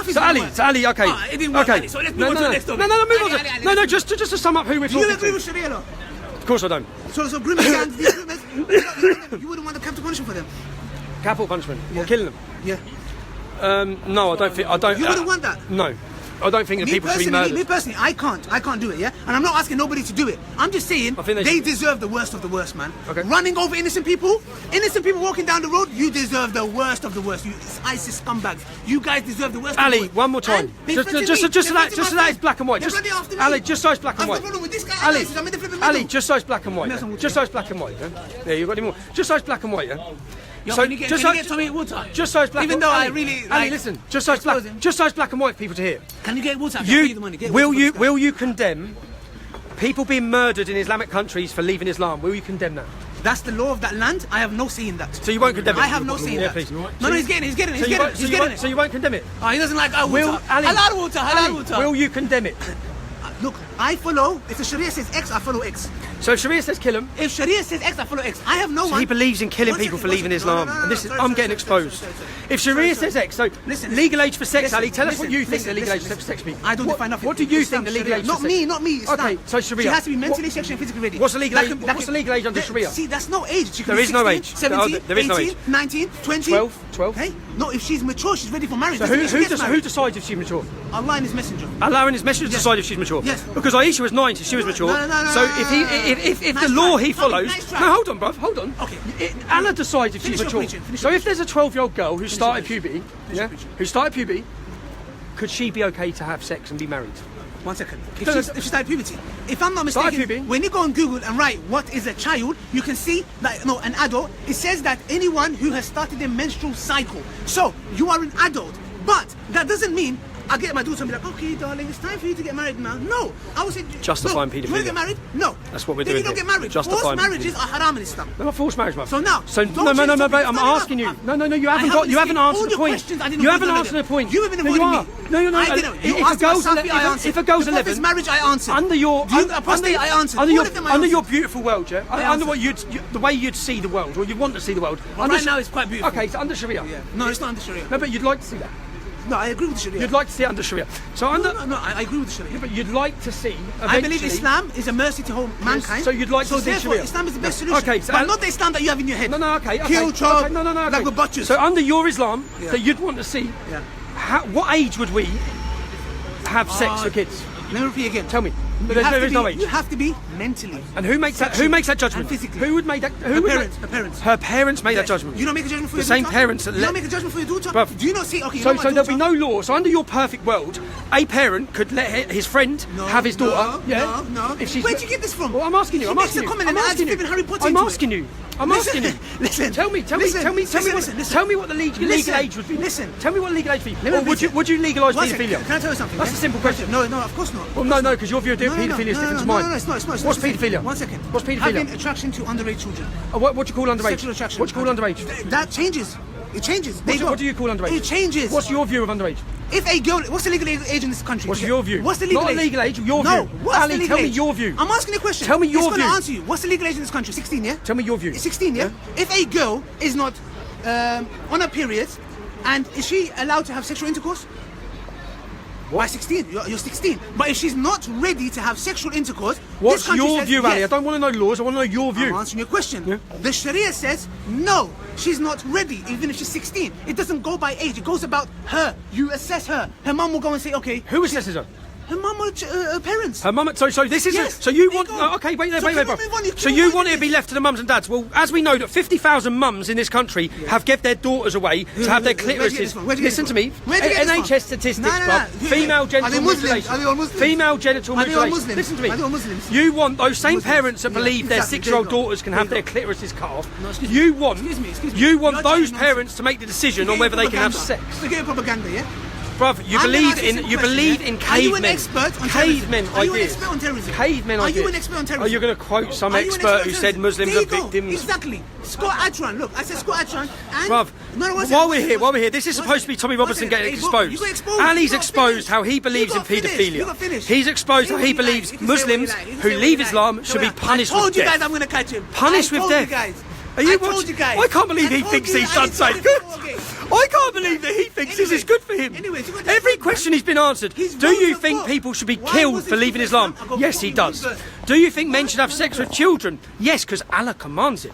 nothing's So gonna Ali, work. so Ali, okay. It didn't work, Okay. Ali, so let's move on to the next topic. No, move on. Ali, No, just to sum up who we're Do you talking agree to. with Sharia law? Of course I don't. So grooming gangs, these groomers, You wouldn't want the capital punishment for them. Capital punishment. Yeah. Or killing them. Yeah. No, I don't think. I don't. You wouldn't want that. No, I don't think that people should be murdered. Me personally, I can't do it, yeah? And I'm not asking nobody to do it. I'm just saying they deserve the worst of the worst, man. Okay. Running over innocent people walking down the road, you deserve the worst of the worst. You ISIS scumbags. You guys deserve the worst of the Ali, worst. one more time. Just so that it's black and white. Ali, just so it's black and white. I've got a problem with this guy. Ali, just so it's black and white. Just so it's black and white, yeah? Yeah, you got any more? Just so it's black and white, yeah? Yo, can you get Tommy water? Just so it's black. Even though I really Ali, listen. Just so it's black. Just so it's black and white for people to hear. Can you get water? I'll pay you the money. Will you condemn people being murdered in Islamic countries for leaving Islam? Will you condemn that? That's the law of that land. I have no say in that. So you won't condemn it? I have no say in that. Please. No, he's getting it. So you won't condemn it? Oh, he doesn't like water. Halal water. Will you condemn it? Look, I follow. If the Sharia says X, I follow X. So if Sharia says kill him. If Sharia says X, I follow X. I have no one. He believes in killing people for leaving Islam. And this is, I'm getting exposed. If Sharia says X, so legal age for sex, Ali, tell us what you think the legal age for sex people. I don't define nothing. What do you think the legal age for sex? Not me. Okay, so Sharia. She has to be mentally, sexually, and physically ready. What's the legal age? What's the legal age under Sharia? See, that's no age. There is no age. 17, there is no 18, age. 19, 20. 12. Hey, no, if she's mature, she's ready for marriage. So who decides if she's mature? Allah and His Messenger. Allah and His Messenger decide if she's mature. Yes. Because Aisha was 90, she was mature. No. So if the law he follows, no, hold on, bruv, hold on. Okay. Allah decides if she's mature. So if there's a 12-year-old girl who started puberty, could she be okay to have sex and be married? 1 second. If she started puberty, if I'm not mistaken, when you go on Google and write what is a child, you can see that an adult. It says that anyone who has started their menstrual cycle. So you are an adult, but that doesn't mean I get my daughter and be like, okay, darling, it's time for you to get married now. No, I would say justifying paedophilia. You want to get married? No. That's what we're then doing. You don't get married. Forced marriages are haram in Islam. They're not forced marriage, man. So now, no, but I'm asking you. No, you haven't answered the point. You haven't answered the point. You have been avoiding me. No. I didn't. If a girl's 11, the marriage I answered. Under your apostate, I answered. Under your beautiful world, yeah. Under what the way you'd see the world, or you want to see the world. Right now, it's quite beautiful. Okay, so under Sharia. No, it's not under Sharia. No, but you'd like to see that. No, I agree with the Sharia. You'd like to see it under Sharia. So under no, I agree with the Sharia. Yeah, but you'd like to see. I believe Islam is a mercy to whole mankind. So you'd like to see therefore, Sharia. Islam is the best solution. Okay, so but not the Islam that you have in your head. No, okay. Kill, chop, no. like with butchers. So under your Islam, that you'd want to see, what age would we have sex with kids? Let me repeat again. Tell me. There is no age. You have to be mentally. And who makes that? Who makes that judgment? And physically. Who would make that? Her parents. Her parents made that judgment. You don't make a judgment for your daughter. The same parents that you don't make a judgment for your daughter. Bruv. Do you not see? Okay. So there'll be no law. So under your perfect world, a parent could let his friend have his daughter. No. If she's, where'd you get this from? Well, I'm asking you. I'm asking you. Listen. Tell me what the legal age would be. Listen. Tell me what the legal age would be. Or would you legalise paedophilia? Can I tell you something? That's a simple question. No, of course not. Well, no, because your view of paedophilia is different to mine. No, it's not. What's paedophilia? 1 second. What's paedophilia? Having attraction to underage children. What do you call underage? Sexual attraction. What do you call underage? That changes. It changes. What do you call underage? It changes. What's your view of underage? If a girl, what's the legal age in this country? What's your view? What's the legal age? Not legal age, your no, view. What's Ali, the legal tell me age? your view. I'm asking you a question. Tell me your view. It's going to answer you. What's the legal age in this country? 16, yeah? Tell me your view. 16, yeah? If a girl is not on her period, and is she allowed to have sexual intercourse? By 16, you're 16. But if she's not ready to have sexual intercourse, what's your view, Ali? Yes. I don't want to know laws. I want to know your view. I'm answering your question. Yeah. The Sharia says no, she's not ready, even if she's 16. It doesn't go by age. It goes about her. You assess her. Her mum will go and say, okay. Who assesses her? Her mum or her parents. Her mum. So this is. Yes. So you want? Okay, wait, bro. So you want it to be left to the mums and dads? Well, as we know that 50,000 mums in this country have given their daughters away to have their clitorises. Listen to me. NHS statistics, bruv. Female genital mutilation. Female genital mutilation. Listen to me. You want those same parents that believe their 6-year-old daughters can have their clitorises cut off. You want those parents to make the decision on whether they can have sex. Forget propaganda, yeah. Bruv, you believe in cavemen. Are you an expert on cavemen terrorism? Are you an expert on terrorism? Cavemen Are ideas. you an expert on terrorism? Are you going to quote some expert who said Muslims are victims? Exactly. Scott Atran. Look, I said Scott Atran. Bruv, while we're here, this is supposed to be Tommy Robertson getting exposed. Ali's exposed how he believes in paedophilia. He's exposed how he believes Muslims who leave Islam should be punished with death. I told you guys I'm going to catch him. Punished with death. I told you guys. I can't believe he thinks he's done so good. I can't believe that he thinks this is good for him. Every question he's been answered. Do you think people should be killed for leaving Islam? Yes, he does. Do you think men should have sex with children? Yes, because Allah commands it.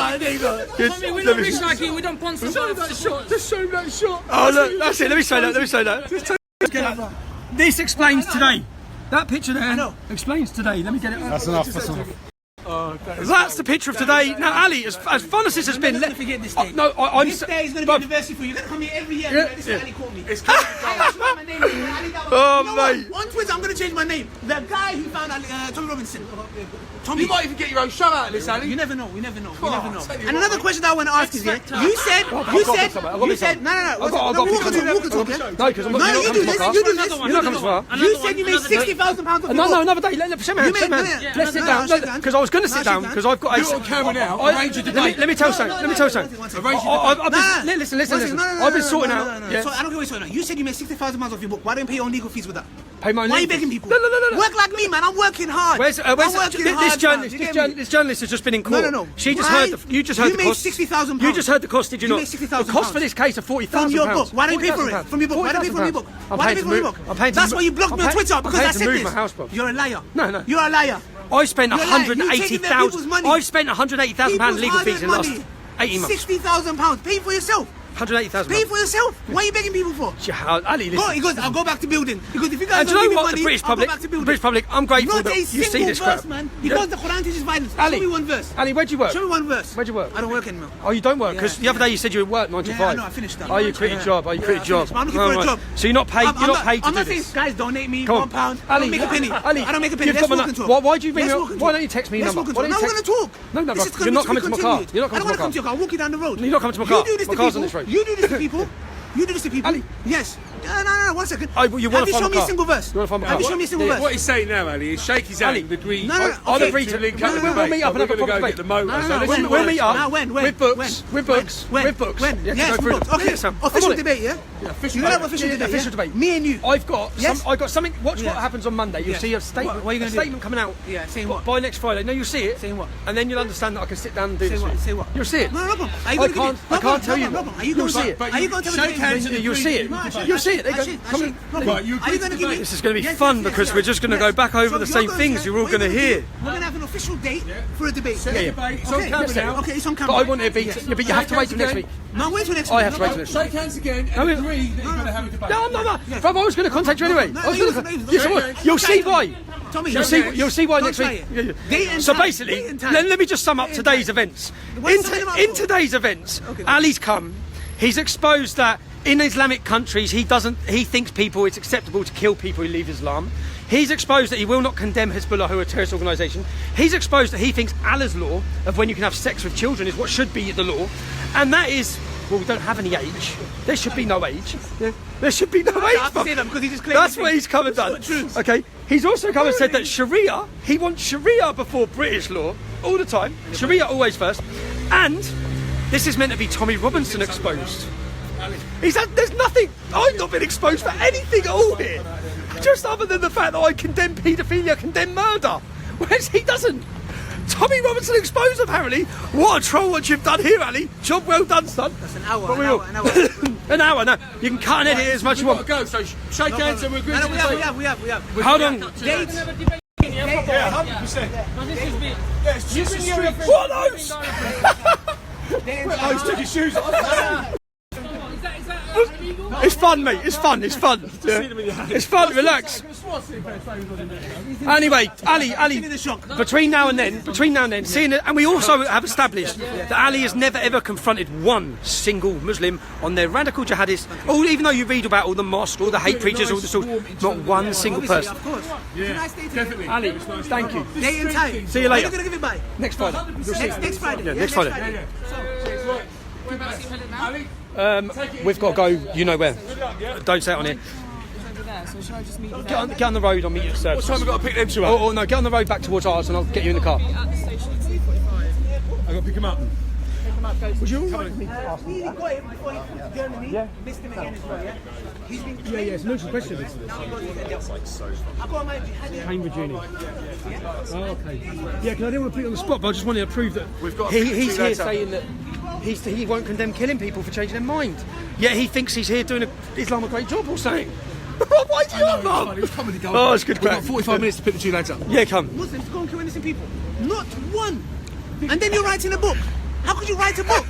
there you go. Tommy, we're not rich like you. We don't sponsor. Just show him that shot. Oh look, that's it. Let me show that. This explains today. That picture there explains today. Let me get it. That's enough. That's enough. That's the picture of today. Now, Ali, as fun as this has been, Never forget this day. no, I'm. This day is going to be anniversary for you. You're going to come here every year. Yeah. This is what Ali called me. It's My name is Ali Dawah. Oh, You know what? mate. On Twitter, I'm going to change my name. The guy who found Tommy Robinson. Tommy. You might even get your own show out of this, Ali. You never know. You never know. You Oh, never I'll know. tell you And what, another mate. question that I want to ask is, yeah, you said, no. I've got Walk to and talk, yeah? No, because I'm not. No, you do this. You do this. You're not coming to my house. You said you made £60,000 off your No, book. another day. Let's sit down. Let's sit down. Because I was going to sit down because I've got You're on camera now. Arrange a debate. Let me tell you something. Listen. I've been sorting out. So I don't care what you're sorting out. You said you made £60,000 off your book. Why don't you pay your own legal fees with that? Pay my Why are you legal begging fees. people? No. Work like me, man. I'm working hard. Where's I'm working hard, this journalist has just been in court. No. She just heard you just heard the cost. You made £60,000. You just heard the cost, did you You not? made £60,000. The cost for this case of £40,000. From your book. Why don't you pay for it? From your book. Why don't you pay for your book? Why don't you pay for your book? That's why you blocked me on Twitter because I said this. You're a liar. No. You're a liar. I spent You're lying. You're taking their people's £180,000. money. I've spent £180,000 legal People's fees in the last hard-earned 18 months. £60,000. Pay for yourself. £180,000. Pay for yourself. Why are you begging people for? Ali, Go, listen. he goes, I'll go back to building. Because if you guys And do don't you give know me what? money, The British I'll go public, back to building. British public, I'm grateful Not that a you see single this verse, crap. man. He goes, the Quran teaches violence. Ali. Show me one verse. Ali, where'd you work? Show me one verse. Where'd you work? I don't work anymore. Oh, you don't work? Because Yeah. the other day you said you worked 9 to 5. Yeah, I know, I finished that. Oh, you quit your job. Oh, you quit your job. I'm looking for a Right. job. So you're not paid. You're not paid to I'm do not saying, this. guys, donate me Come on. £1. I Ali, don't make a penny. Ali, I don't make a penny. you've Let's got my walk and talk. Why do you ring Let's me? walk and Why talk. don't you text me your Let's number? walk and Why talk. don't you No, we're going text? to talk. No, This is bro, gonna you're not be coming to my car. continued. You're not I coming don't to want to my come to your car. I'm walking down the road. You're not coming to my car. You do this My to car's people. on this road. You do this to people. You do this to people. Ali. Yes. No, 1 second. Oh, you wanna Have you find shown my me a car? single verse? You wanna find my Have you car? shown me a single verse? What he's saying now, Ali, is shake his hand and agree. No, no, I'll okay. agree to link up. We'll meet up and have a We're proper going to go debate. get the motor. No, So no, let's when? do We'll it. meet up. Now, when? With books. When? With books. When? With books. When? Yeah, Yes, go with through it. books. Okay. Yeah, Sam. I'm Official on it. debate, yeah? official You know debate. official debate, Official yeah? debate. Me and you. I've got Yes? something. Watch what Yeah. happens on Monday. You'll Yeah. see a statement. What are you a gonna do? statement coming out. Yeah, saying what? By next Friday. No, you'll see it. Saying what? And then you'll understand that I can sit down and do Say this. what? with you. Say what? You'll see it. No problem. Are you I going to give can't. me? I can't tell you. No problem. Are you You'll going see to? it. But Are you going to tell me? shake hands and You'll see it. No, I shake. You'll see it. I shake. Come on. No Right, you problem. Are you going to give me? This is going to be Yes, fun yes, because yes, we're just going to yes. go back over So the you're same gonna things say- you're all what going to you're hear. do, we're going to have an official date for a debate. Set a debate. It's on Okay. camera Yes, now. Okay, it's on camera. But I want it to be. Yes. Yeah, but you have to wait till next week. No, wait till next I week. have to wait till next week. Shake hands again No, and we- agree that you're going to have a debate. No, I'm not. Brother, I was going to contact you anyway. No, I was you going listen, to. listen, Yes, listen. you'll see why. Tommy, You'll see why Don't next try week. it. Date and So time. basically, Date and time. let me just sum up Date and today's time. events. What are you talking about In for? today's events, Okay. Ali's come. He's exposed that in Islamic countries, he thinks it's acceptable to kill people who leave Islam. He's exposed that he will not condemn Hezbollah, who are a terrorist organisation. He's exposed that he thinks Allah's law of when you can have sex with children is what should be the law, and that is. Well, we don't have any age. There should be no age. There should be no age. have to say that because he just claimed That's the what thing. he's come and done. It's not true. Okay. He's also come and said that Sharia. He wants Sharia before British law all the time. Sharia always first. And this is meant to be Tommy Robinson exposed. There's nothing. I've not been exposed for anything at all here. Just other than the fact that I condemn paedophilia, condemn murder. Whereas he doesn't. Tommy Robinson exposed, apparently. What a troll what you've done here, Ali. Job well done, son. That's an hour. But we An will. hour. An hour. An hour, no. You can cut and edit it as much as you We've got want. to go, so shake hands and we're agreeing No, to we debate. have. Hold on. Dates. Yeah, 100%. Yeah, it's just a street. What are those? Oh, he's took his shoes off. It's fun, mate. It's fun. Yeah. It's fun. Relax. Anyway, Ali, Give me the shock. between now and then, seeing it, and we also have established that Ali has never ever confronted one single Muslim on their radical jihadists, or even though you read about all the mosques, all the hate preachers, all the sort, not one single Obviously, person. of course. It's a nice day today. Definitely. Ali, thank you. Date and time. See you later. Are you going to give it by? Next Friday. Next Friday. Yeah, next Friday. Ali, We've got to go. You know where? Don't say it on here. So should I just meet Get on the road. I'll meet you at service. what time we got to pick them two up? Oh no, get on the road back towards ours, and I'll get you in the car. at the station at 2:45? I've got to pick him up. Would you all right with me? Really got him before he went to Germany. Yeah. Missed him again as well, yeah? He's been Yeah, it's a neutral question. I got my jihadi. Cambridge Uni. Oh, okay. Yeah, because I didn't want to put it on the spot, but I just wanted to prove that We've got he's two here later. saying that he won't condemn killing people for changing their mind. Yet he thinks he's here doing Islam a great job or something. Why do you It love was comedy gold. Oh, it's good We've got crack. 45 minutes to pick the two lads up. Yeah, come. Muslims go and kill innocent people. Not one. And then you're writing a book. How could you write a book?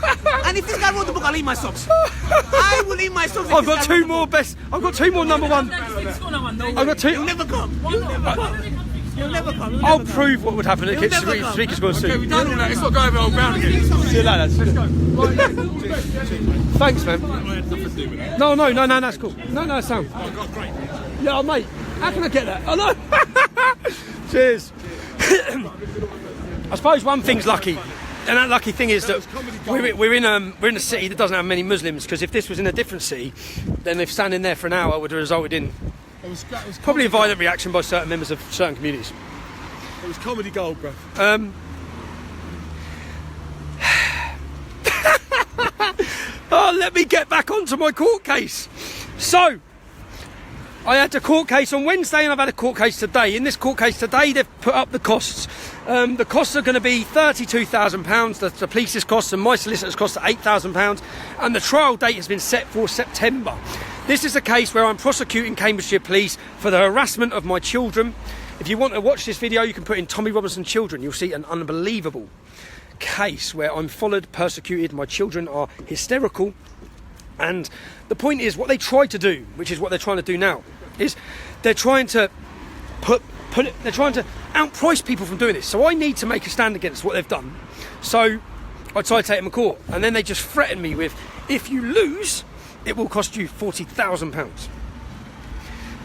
And if this guy wrote the book, I'll eat my socks. I will eat my socks. if I've this got guy wrote two the more book. best. I've got two more number one. I've got two. You'll never come. You'll never come. He'll never come. He'll I'll never prove what would happen at the He'll never come. speaker's going Okay, soon. we've done all that. It's not going over old ground again. See you later. Let's go. Right, yeah. Thanks, man. No, that's cool. No, it's sound. Oh, God, great. Yeah, oh, mate. How can I get that? Oh, no. Cheers. I suppose one thing's lucky, and that lucky thing is that we're in a city that doesn't have many Muslims. Because if this was in a different city, then if standing there for an hour would have resulted in probably a violent reaction by certain members of certain communities. It was comedy gold, bro. Oh, let me get back onto my court case. So, I had a court case on Wednesday and I've had a court case today. In this court case today, they've put up the costs. The costs are going to be £32,000. The police's costs and my solicitor's costs are £8,000. And the trial date has been set for September. This is a case where I'm prosecuting Cambridgeshire Police for the harassment of my children. If you want to watch this video, you can put in Tommy Robinson Children. You'll see an unbelievable case where I'm followed, persecuted. My children are hysterical. And the point is, what they tried to do, which is what they're trying to do now, is they're trying to they're trying to outprice people from doing this. So I need to make a stand against what they've done. So I tried to take them to court, and then they just threatened me with, if you lose, it will cost you £40,000.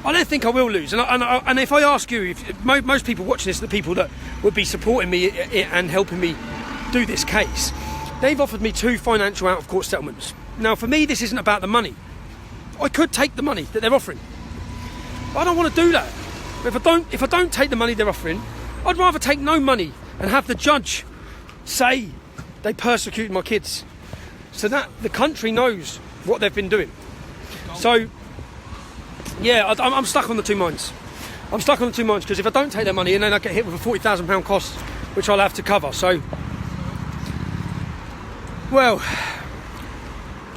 I don't think I will lose. And if I ask you, if most people watching this are the people that would be supporting me and helping me do this case, they've offered me 2 financial out-of-court settlements. Now, for me, this isn't about the money. I could take the money that they're offering, but I don't want to do that. If I don't take the money they're offering, I'd rather take no money and have the judge say they persecuted my kids, so that the country knows what they've been doing. So, yeah, I'm stuck on the two minds. I'm stuck on the two minds because if I don't take their money and then I get hit with a £40,000 cost, which I'll have to cover. So, well,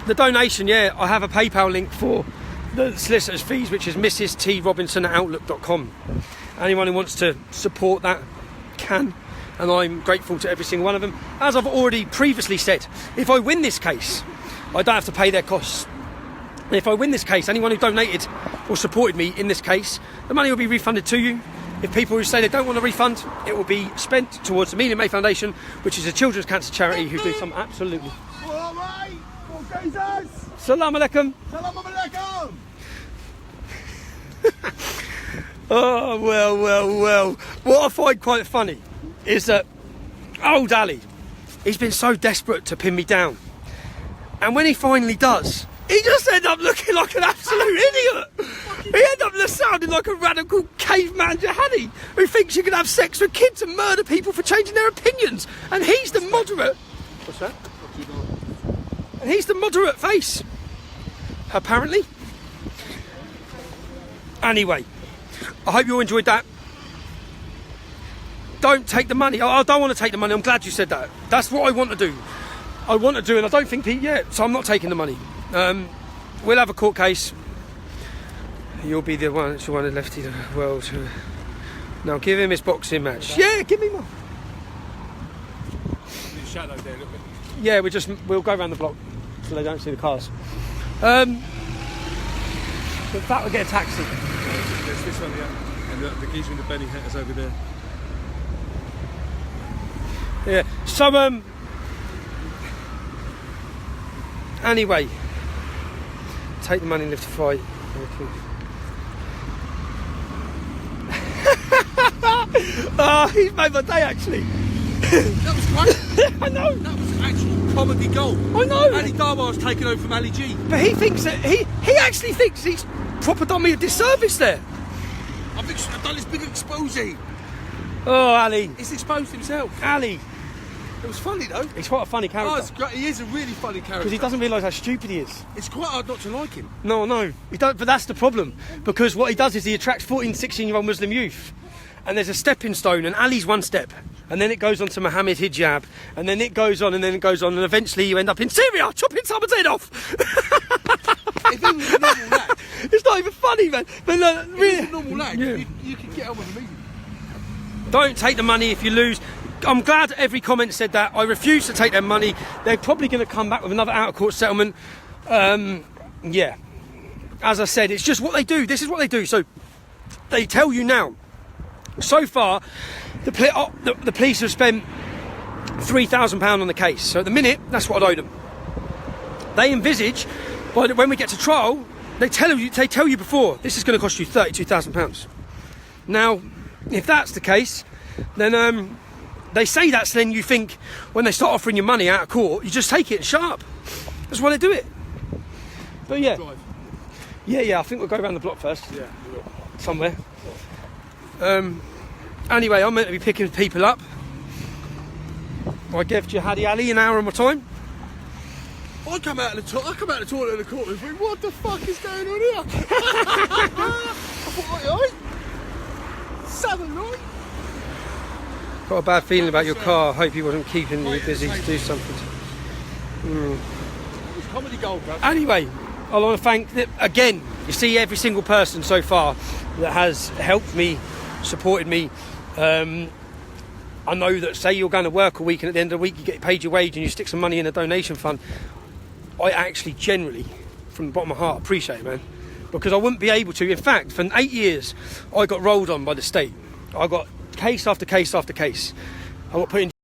the donation, yeah, I have a PayPal link for the solicitor's fees, which is mrstRobinson@outlook.com. Anyone who wants to support that can, and I'm grateful to every single one of them. As I've already previously said, if I win this case, I don't have to pay their costs. And if I win this case, anyone who donated or supported me in this case, the money will be refunded to you. If people who say they don't want a refund, it will be spent towards the Amelia May Foundation, which is a children's cancer charity who do some absolutely... All right. All Jesus. Salam alaikum. Salam alaikum. Oh, well. What I find quite funny is that old Ali, he's been so desperate to pin me down. And when he finally does, he just ends up looking like an absolute idiot. He ends up sounding like a radical caveman jihadi who thinks you can have sex with kids and murder people for changing their opinions. And he's the moderate... What's that? And he's the moderate face, apparently. Anyway, I hope you all enjoyed that. Don't take the money. I don't want to take the money. I'm glad you said that. That's what I want to do. I want to do, and I don't think so I'm not taking the money. We'll have a court case. You'll be the one that left the world. Now give him his boxing match. Yeah, give me more. Shadow there a little bit. Yeah, we'll go around the block so they don't see the cars. In fact, we'll get a taxi. There's this one here, and the geezer in the Benny hat is over there. Yeah. So anyway, take the money and live to fight. Oh, he's made my day actually. That was great. I know. That was actually comedy gold. I know. Ali Dawah was taken over from Ali G. But he thinks that he actually thinks he's proper done me a disservice there. I've done this big exposé. Oh, Ali. He's exposed himself. Ali. It was funny though. He's quite a funny character. Oh, it's great. He is a really funny character. Because he doesn't realise how stupid he is. It's quite hard not to like him. No, he don't. But that's the problem. Because what he does is he attracts 14, 16-year-old Muslim youth. And there's a stepping stone, and Ali's one step. And then it goes on to Muhammad hijab. And then it goes on, and then it goes on. And eventually you end up in Syria, chopping someone's head off. If he was a normal lad. It's not even funny, man. But If he was a normal lad, Yeah. you could get on with him easy. Don't take the money if you lose. I'm glad every comment said that. I refuse to take their money. They're probably going to come back with another out-of-court settlement. Yeah. As I said, it's just what they do. This is what they do. So they tell you now So far, the police have spent £3,000 on the case. So at the minute, that's what I owe them. They envisage, when we get to trial, they tell you before, this is going to cost you £32,000. Now, if that's the case, then they say that, so then you think when they start offering you money out of court, you just take it and shut up. That's why they do it. But yeah. Yeah, I think we'll go around the block first. Yeah, we will. Somewhere. Anyway, I'm meant to be picking people up. I gave Jihadi Ali an hour of my time. I come out of the toilet in the court and think, what the fuck is going on here? I thought, alright. Southern night. Got a bad feeling about your car. Hope he wasn't keeping you busy to do something. It was comedy gold, bro. Anyway, I want to thank, again, you see every single person so far that has helped me, supported me. I know that, say you're going to work a week and at the end of the week you get paid your wage and you stick some money in a donation fund. I actually generally, from the bottom of my heart, appreciate it, man. Because I wouldn't be able to. In fact, for 8 years, I got rolled on by the state. I got case after case after case. I got put in